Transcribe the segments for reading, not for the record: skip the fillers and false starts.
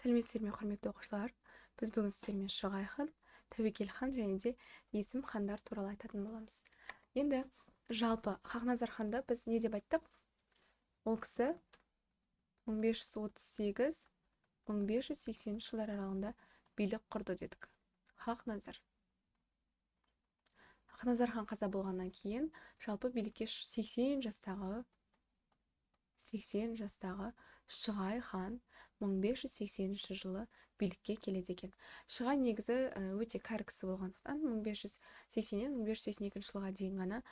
Сәлеметсіздер ме, құрметті оқушылар? Біз бүгін сіздермен Шығай хан, Тәуекел хан және де есім хандар туралы айтатын боламыз. Енді жалпы Хақназар ханды біз не деп айттық? Ол кісі 1538-1580 жылдар аралығында билік құрды дедік. Хақназар хан қаза болғаннан кейін жалпы билікке 80 жастағы Шығай хан 1580 жылы билікке келеді екен. Шығай негізі өте кәрі кісі болғандықтан 1580-1582 жылға дейін ғана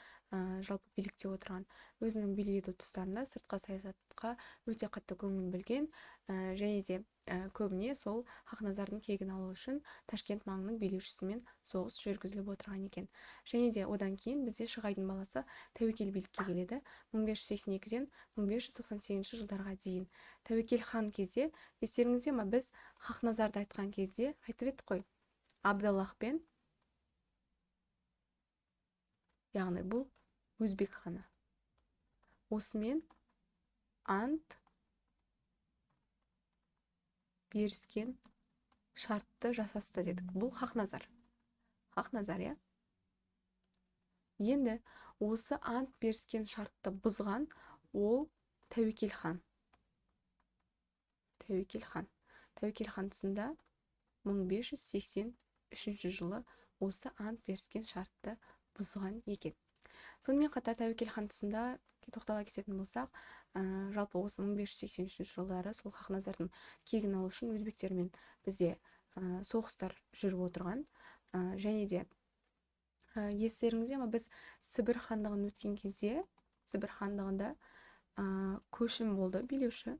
жалпы билікте отырған. Өзінің билік ету тұстарында сыртқы саясатқа өте қатты көңіл бөлген, және де көбіне сол Хақназардың кегін алу үшін Ташкент маңының билеушісімен соғыс жүргізіліп отырған екен. Және де одан кейін бізде Шығайдың баласы Тәуекел билікке келеді 1582-ден 1598 жылдарға дейін. Тәуекел хан кезде, естеріңізде ме, біз Хақназарды айтқан кезде айтып еттік қой, Абдаллахпен, яғни бұл өзбек ханы, осымен ант беріскен шартты жасасты дедік. Бұл Хақназар, иә. Енді осы ант беріскен шартты бұзған ол Тәуекел хан. Тәуекел хан тұсында 1583 жылы осы ант беріскен шартты бұзған екен. Сонымен қатар Тәуекел хан тұсында тоқтала кететін болсақ, жалпы осы 1583 жылдары сол Хақназардың кегін алу үшін өзбектермен бізде соғыстар жүріп отырған. Және де естеріңізде ме, біз Сібір хандығын өткен кезде, Сібір хандығында көшім болды, билеуші.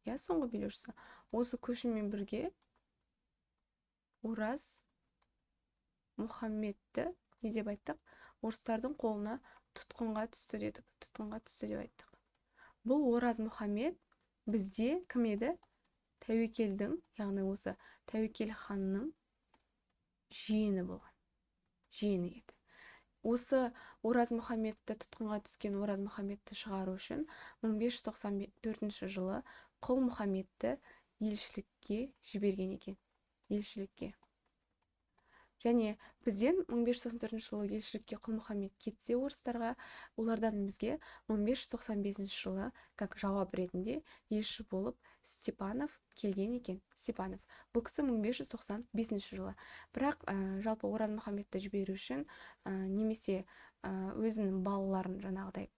Соңғы билеушісі. Осы көшіммен бірге Ораз Мұхаммедті не деп айттық? Орыстардың қолына тұтқынға түсті дедік. Тұтқынға түсті деп айттық. Бұл Ораз Мұхаммед бізде кім еді? Тәуекелдің, яғни осы Тәуекел ханның жиені болған. Жиені еді. Осы Ораз Мұхаммедті, тұтқынға түскен Ораз Мұхаммедті шығару үшін 1594 жылы Құл Мұхаммедті елшілікке жіберген екен. Елшілікке. Және бізден 1594 жылы елшілікке Құл Мұхаммед кетсе орыстарға, олардан бізге 1595 жылы как жауап ретінде елші болып Степанов келген екен. Степанов. Бұл кісі 1595 жылы. Бірақ жалпы Ораз Мұхаммедті жіберу үшін немесе өзінің балаларын жаңағыдай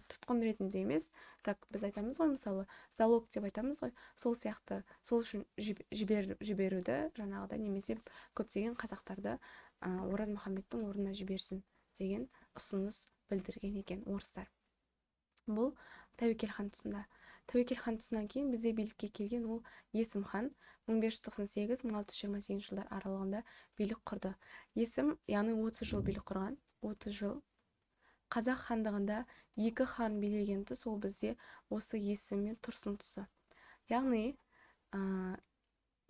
тұтқын ретінде емес, как біз айтамыз ғой, мысалы залог деп айтамыз ғой, сол сияқты, сол үшін жіберуді жаңағыдай, немесе көптеген қазақтарды Ораз Мұхаммедтің орнына жіберсін деген ұсыныс білдірген екен орыстар. Бұл Тәуекел хан тұсында. Тәуекел хан тұсынан кейін бізде билікке келген ол Есім хан 1598-1628 жылдар аралығында билік құрды. Есім, яғни 30 жыл билік құрған, 30 жыл. Қазақ хандығында 2 хан билеген тұс, ол бізде осы Есім мен Тұрсын тұсы. Яғни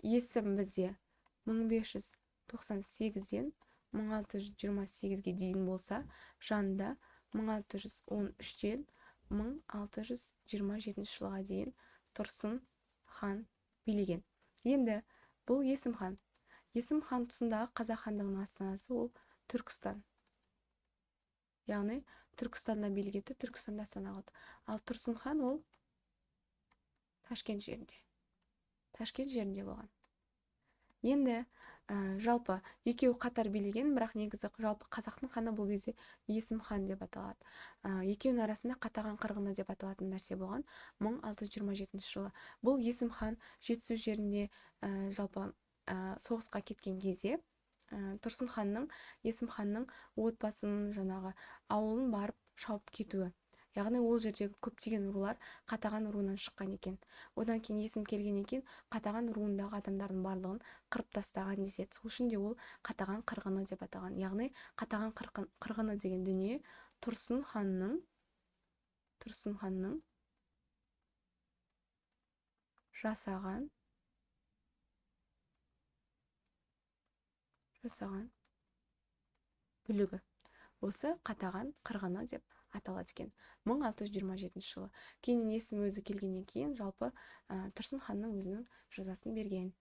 Есім бізде 1598-ден 1628-ге дейін болса, жанында 1613-ден 1627 жылға дейін Тұрсын хан билеген. Енді бұл Есім хан. Есім хан тұсындағы қазақ хандығының астанасы ол Түркістан. Яғни Түркістанда билік етті, Түркістанда астана қалды. Ал Тұрсын хан ол Ташкент жерінде болған. Енді жалпы екеуі қатар билеген, бірақ негізі жалпы қазақтың ханы бұл кезде Есім хан деп аталады. Екеуінің арасында Қатаған қырғыны деп аталатын нәрсе болған 1627 жылы. Бұл Есім хан Жетісу жерінде жалпы соғысқа кеткен кезде Тұрсын ханның, Есім ханның отбасын, жаңағы ауылын барып шауып кетуі. Яғни ол жердегі көптеген рулар Қатаған руынан шыққан екен. Одан кейін Есім келген екен, Қатаған руындағы адамдардың барлығын қырып тастаған деседі. Сол үшін де ол Қатаған қырғыны деп аталған. Яғни Қатаған қырғыны деген дүние Тұрсын ханның жасаған бүлігі. Осы Қатаған қырғыны деп аталады екен 1627 жылы. Кейіннен есім өзі келгеннен кейін жалпы Тұрсын ханның өзінің жазасын берген.